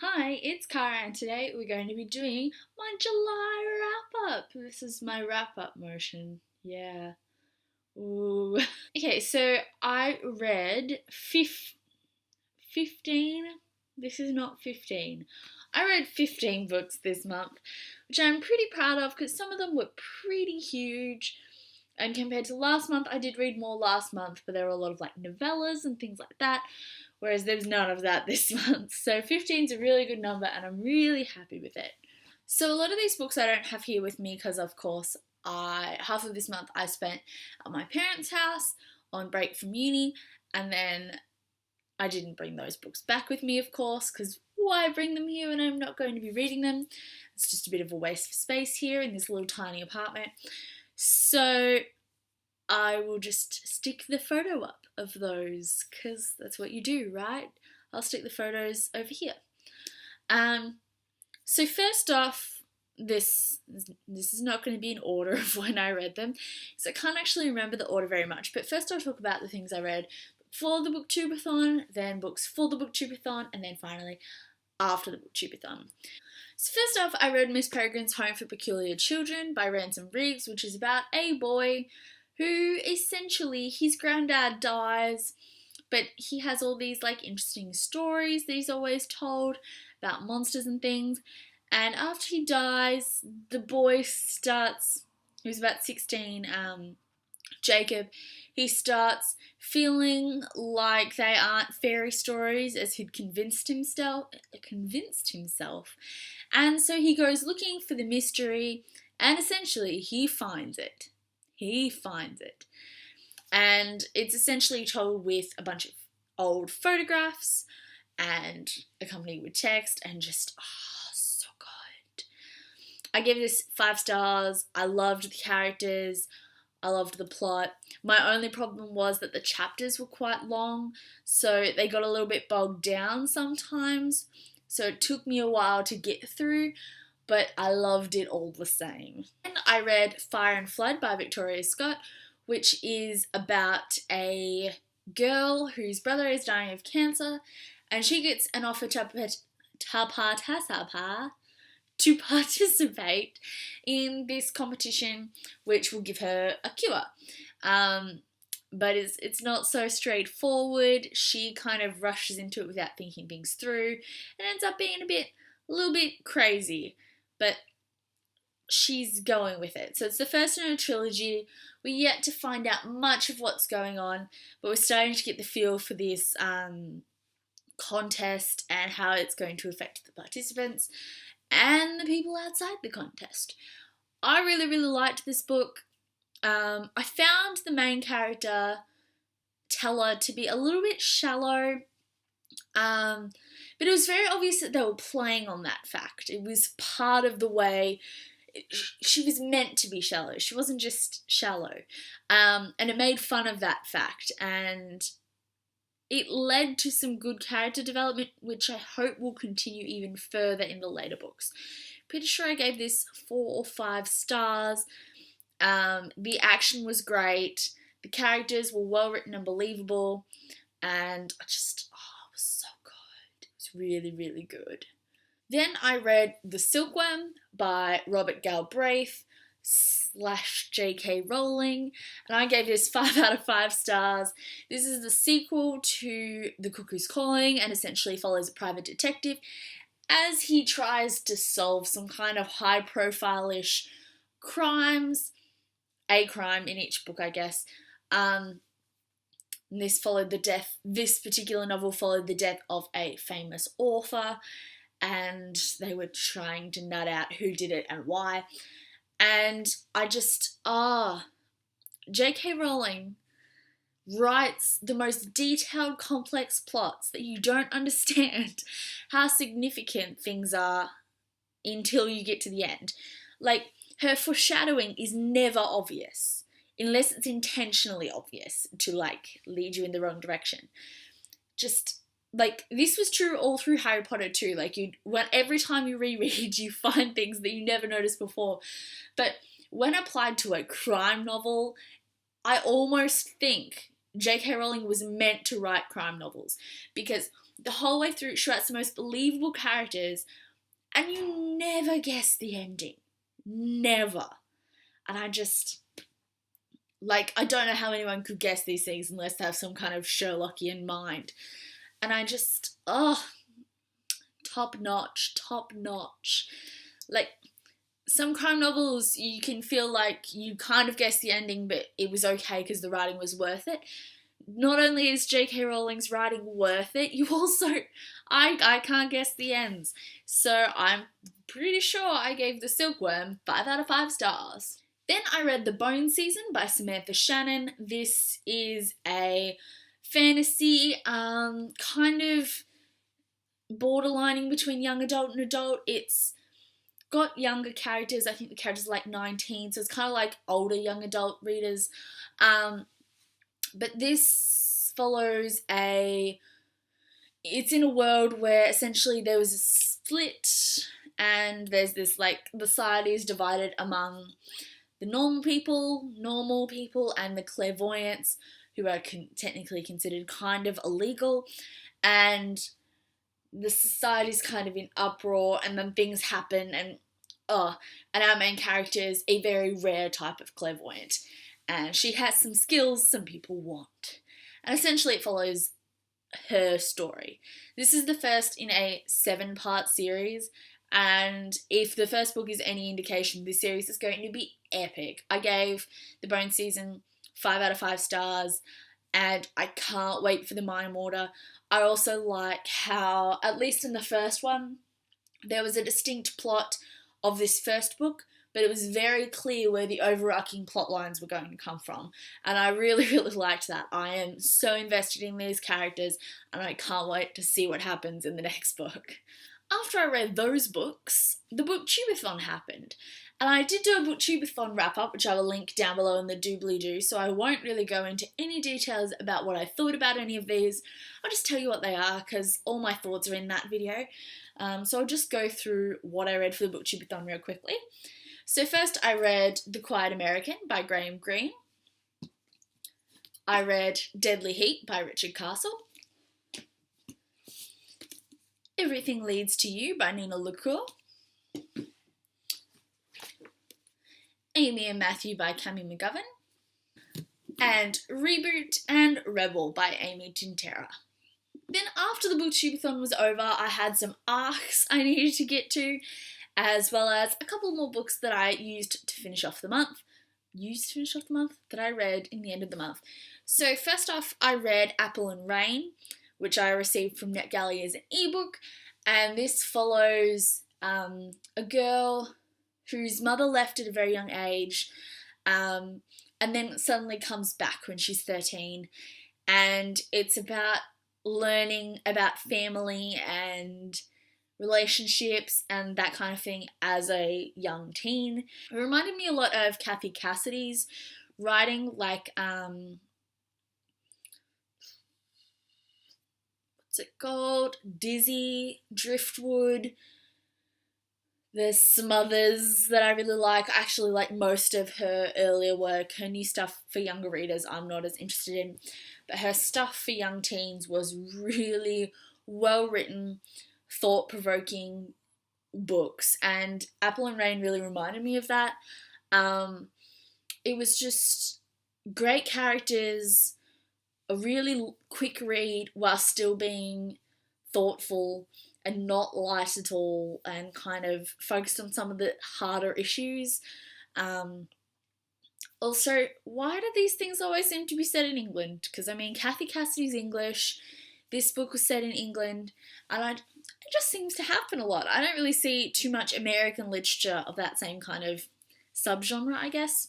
Hi, it's Cara, and today we're going to be doing my July wrap up. This is my wrap up motion. Yeah. Ooh. Okay, so I read 15. This is not 15. I read 15 books this month, which I'm pretty proud of because some of them were pretty huge. And compared to last month, I did read more last month, but there were a lot of like novellas and things like that, whereas there's none of that this month. So 15 is a really good number, and I'm really happy with it. So a lot of these books I don't have here with me because, of course, I half of this month I spent at my parents' house on break from uni, and then I didn't bring those books back with me, of course, because why bring them here when I'm not going to be reading them? It's just a bit of a waste of space here in this little tiny apartment. So I will just stick the photo up of those because that's what you do, right? I'll stick the photos over here. Um, so first off, this is not going to be in order of when I read them because I can't actually remember the order very much. But first I'll talk about the things I read before the booktubeathon, then books for the booktubeathon, and then finally after the booktubeathon. So first off, I read Miss Peregrine's Home for Peculiar Children by Ransom Riggs, which is about a boy who essentially his granddad dies, but he has all these like interesting stories that he's always told about monsters and things. And after he dies, the boy starts, he was about 16, Jacob, he starts feeling like they aren't fairy stories as he'd convinced himself. And so he goes looking for the mystery, and essentially he finds it. And it's essentially told with a bunch of old photographs and accompanied with text, and just so good. I gave this 5 stars. I loved the characters. I loved the plot. My only problem was that the chapters were quite long, so they got a little bit bogged down sometimes. So it took me a while to get through, but I loved it all the same. And I read Fire and Flood by Victoria Scott, which is about a girl whose brother is dying of cancer, and she gets an offer to participate in this competition, which will give her a cure. But it's not so straightforward. She kind of rushes into it without thinking things through, and ends up being a little bit crazy. But she's going with it. So it's the first in a trilogy. We're yet to find out much of what's going on, but we're starting to get the feel for this contest and how it's going to affect the participants and the people outside the contest. I really, really liked this book. I found the main character, Teller, to be a little bit shallow, but it was very obvious that they were playing on that fact. It was part of the way she was meant to be shallow. She wasn't just shallow. And it made fun of that fact, and it led to some good character development, which I hope will continue even further in the later books. Pretty sure I gave this 4 or 5 stars. The action was great. The characters were well written and believable, and it was so good. It was really, really good. Then I read The Silkworm by Robert Galbraith / J.K. Rowling, and I gave this 5 out of 5 stars. This is the sequel to The Cuckoo's Calling and essentially follows a private detective as he tries to solve some kind of high-profile-ish crimes, a crime in each book, I guess. This particular novel followed the death of a famous author, and they were trying to nut out who did it and why. And I just, J.K. Rowling writes the most detailed, complex plots that you don't understand how significant things are until you get to the end. Like, her foreshadowing is never obvious, unless it's intentionally obvious to, like, lead you in the wrong direction. Just, like, this was true all through Harry Potter too. Like, every time you reread, you find things that you never noticed before. But when applied to a crime novel, I almost think J.K. Rowling was meant to write crime novels, because the whole way through she writes the most believable characters, and you never guess the ending. Never. And I just, like, I don't know how anyone could guess these things unless they have some kind of Sherlockian mind. And I just, top notch. Like, some crime novels, you can feel like you kind of guessed the ending, but it was okay because the writing was worth it. Not only is J.K. Rowling's writing worth it, you also, I can't guess the ends. So I'm pretty sure I gave The Silkworm 5 out of 5 stars. Then I read The Bone Season by Samantha Shannon. This is a fantasy, kind of borderlining between young adult and adult. It's got younger characters. I think the characters are like 19, so it's kind of like older young adult readers. But this follows it's in a world where essentially there was a split and there's this, like, the society is divided among the normal people and the clairvoyants, who are technically considered kind of illegal, and the society's kind of in uproar, and then things happen, and our main character is a very rare type of clairvoyant, and she has some skills some people want, and essentially it follows her story. This is the first in a 7-part series, and if the first book is any indication, this series is going to be epic. I gave The Bone Season 5 out of 5 stars, and I can't wait for the Mind Mortar. I also like how, at least in the first one, there was a distinct plot of this first book, but it was very clear where the overarching plot lines were going to come from. And I really, really liked that. I am so invested in these characters, and I can't wait to see what happens in the next book. After I read those books, the Booktubeathon happened. And I did do a Booktubeathon wrap-up, which I will link down below in the doobly-doo, so I won't really go into any details about what I thought about any of these. I'll just tell you what they are, because all my thoughts are in that video. So I'll just go through what I read for the Booktubeathon real quickly. So first I read The Quiet American by Graham Greene. I read Deadly Heat by Richard Castle. Everything Leads to You by Nina LaCour. Amy and Matthew by Cami McGovern. And Reboot and Rebel by Amy Tintera. Then after the Booktubeathon was over, I had some arcs I needed to get to, as well as a couple more books that I used to finish off the month. That I read in the end of the month. So first off, I read Apple and Rain, which I received from NetGalley as an ebook, and this follows a girl whose mother left at a very young age, and then suddenly comes back when she's 13, and it's about learning about family and relationships and that kind of thing as a young teen. It reminded me a lot of Kathy Cassidy's writing, like, what's it called? Dizzy, Driftwood. There's some others that I really like. I actually like most of her earlier work. Her new stuff for younger readers I'm not as interested in, but her stuff for young teens was really well written, thought-provoking books, and Apple and Rain really reminded me of that. It was just great characters, a really quick read while still being thoughtful and not light at all, and kind of focused on some of the harder issues. Also, why do these things always seem to be set in England? Because, I mean, Kathy Cassidy's English, this book was set in England, and it just seems to happen a lot. I don't really see too much American literature of that same kind of subgenre, I guess.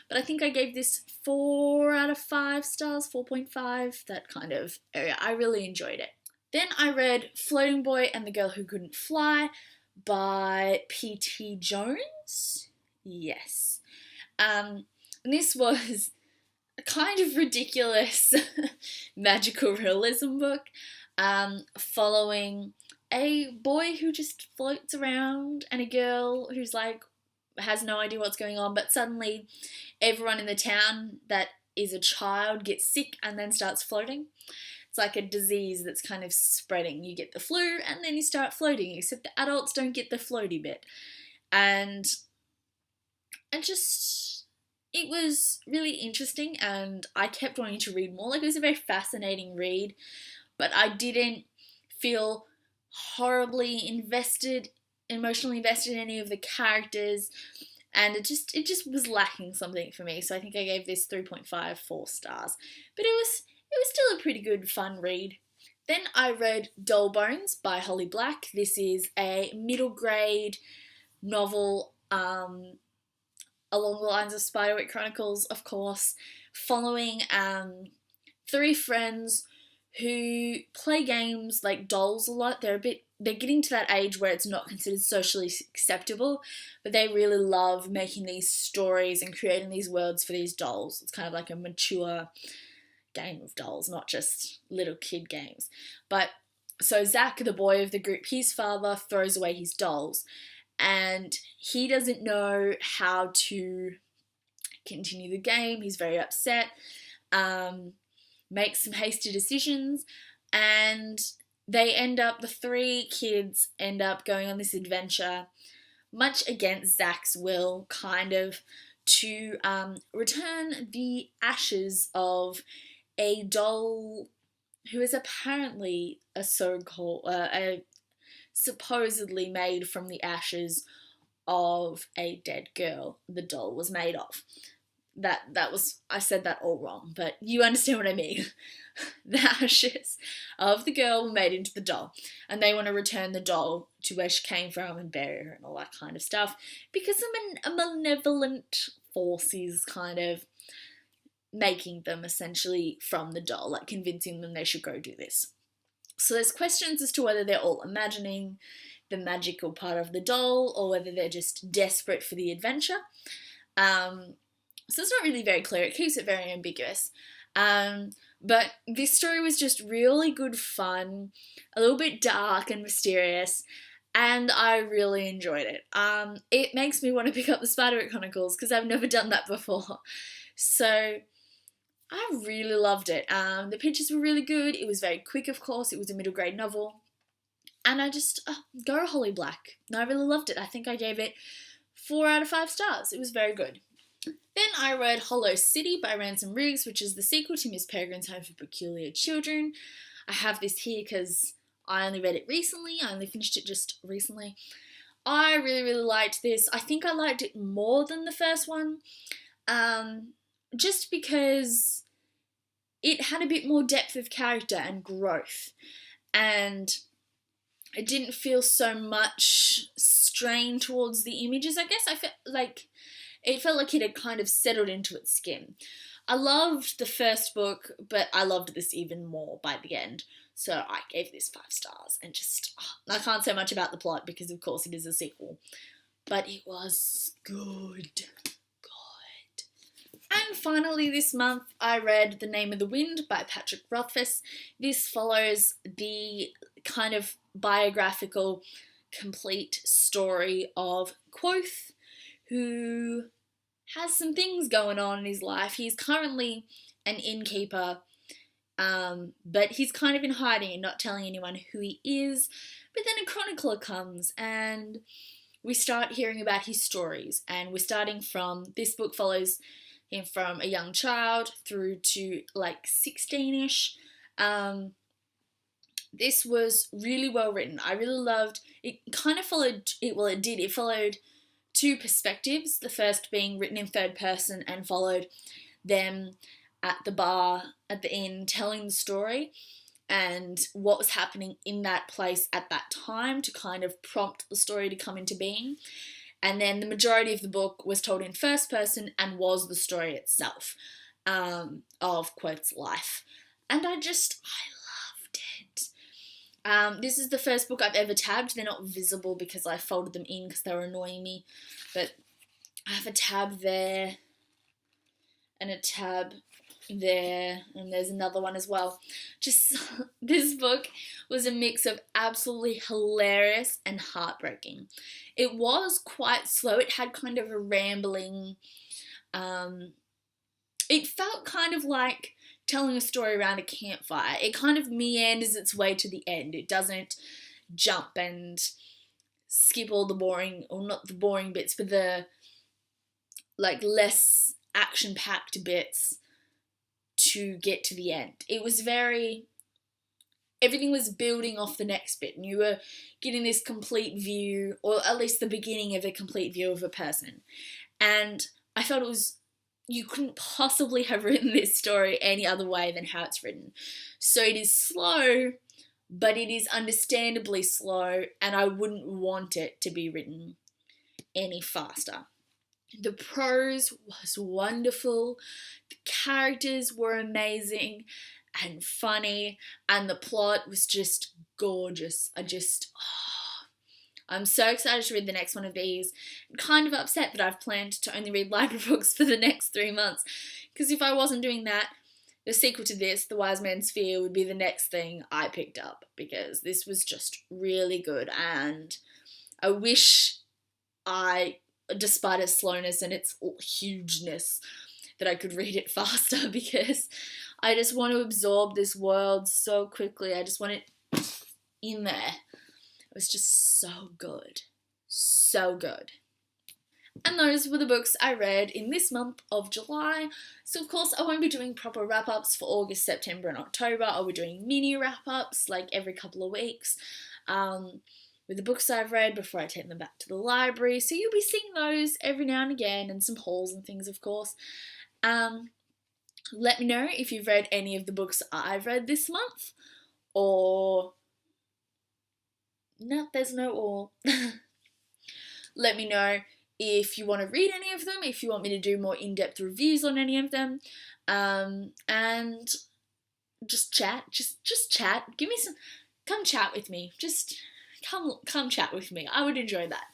But I think I gave this 4 out of 5 stars, 4.5, that kind of area. I really enjoyed it. Then I read Floating Boy and the Girl Who Couldn't Fly by P.T. Jones. Yes. And this was a kind of ridiculous magical realism book, following a boy who just floats around and a girl who's like has no idea what's going on, but suddenly everyone in the town that is a child gets sick and then starts floating. it's like a disease that's kind of spreading. You get the flu and then you start floating, except the adults don't get the floaty bit. And it was really interesting, and I kept wanting to read more. Like, it was a very fascinating read, but I didn't feel horribly emotionally invested in any of the characters, and it just was lacking something for me. So I think I gave this 3.54 stars, but it was still a pretty good fun read. Then I read Doll Bones by Holly Black. This is a middle grade novel, along the lines of Spiderwick Chronicles, of course, following 3 friends who play games like dolls a lot. They're getting to that age where it's not considered socially acceptable, but they really love making these stories and creating these worlds for these dolls. It's kind of like a mature game of dolls, not just little kid games. But so Zach, the boy of the group, his father throws away his dolls, and he doesn't know how to continue the game. He's very upset, makes some hasty decisions, and the 3 kids end up going on this adventure, much against Zach's will, kind of, to return the ashes of a doll who is apparently supposedly made from the ashes of a dead girl the doll was made of. I said that all wrong, but you understand what I mean. The ashes of the girl were made into the doll, and they want to return the doll to where she came from and bury her and all that kind of stuff, because a malevolent force is kind of making them essentially from the doll, like convincing them they should go do this. So there's questions as to whether they're all imagining the magical part of the doll or whether they're just desperate for the adventure. So it's not really very clear. It keeps it very ambiguous. But this story was just really good fun, a little bit dark and mysterious, and I really enjoyed it. It makes me want to pick up the Spiderwick Chronicles because I've never done that before. So I really loved it. The pictures were really good. It was very quick, of course. It was a middle grade novel. And I just, go Holly Black. I really loved it. I think I gave it 4 out of 5 stars. It was very good. Then I read Hollow City by Ransom Riggs, which is the sequel to Miss Peregrine's Home for Peculiar Children. I have this here because I only read it recently. I only finished it just recently. I really, really liked this. I think I liked it more than the first one, just because it had a bit more depth of character and growth, and it didn't feel so much strain towards the images. I guess I felt like it had kind of settled into its skin. I loved the first book, but I loved this even more by the end. So I gave this 5 stars, and I can't say much about the plot because of course it is a sequel, but it was good. And finally this month I read The Name of the Wind by Patrick Rothfuss. This follows the kind of biographical, complete story of Quoth, who has some things going on in his life. He's currently an innkeeper, but he's kind of in hiding and not telling anyone who he is. But then a chronicler comes and we start hearing about his stories, and we're starting from, this book follows him from a young child through to like 16ish. This was really well written. I really loved it. Kind of followed it. Well, it followed 2 perspectives. The first being written in 3rd person and followed them at the bar at the inn telling the story and what was happening in that place at that time to kind of prompt the story to come into being. And then the majority of the book was told in 1st person and was the story itself, of Quoth's life. And I loved it. This is the first book I've ever tabbed. They're not visible because I folded them in because they were annoying me. But I have a tab there and a tab there, and there's another one as well. Just, this book was a mix of absolutely hilarious and heartbreaking. It was quite slow. It had kind of a rambling, it felt kind of like telling a story around a campfire. It kind of meanders its way to the end. It doesn't jump and skip all the boring, or not the boring bits, but the like less action packed bits to get to the end. It was very, everything was building off the next bit, and you were getting this complete view, or at least the beginning of a complete view of a person. And I felt it was, you couldn't possibly have written this story any other way than how it's written. So it is slow, but it is understandably slow, and I wouldn't want it to be written any faster. The prose was wonderful, the characters were amazing and funny, and the plot was just gorgeous. I'm so excited to read the next one of these. I'm kind of upset that I've planned to only read library books for the next 3 months, because if I wasn't doing that, the sequel to this, The Wise Man's Fear, would be the next thing I picked up, because this was just really good, and I wish despite its slowness and its hugeness, that I could read it faster, because I just want to absorb this world so quickly. I just want it in there. It was just so good. So good. And those were the books I read in this month of July. So of course I won't be doing proper wrap-ups for August, September and October. I'll be doing mini wrap-ups like every couple of weeks. With the books I've read before I take them back to the library. So you'll be seeing those every now and again, and some hauls and things, of course. Let me know if you've read any of the books I've read this month, or... no, there's no or. Let me know if you want to read any of them, if you want me to do more in-depth reviews on any of them, and just chat, just chat. Give me some, come chat with me. Just come chat with me. I would enjoy that.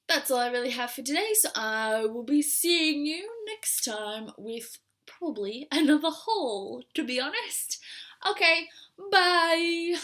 That's all I really have for today, so I will be seeing you next time with probably another haul, to be honest. Okay, bye!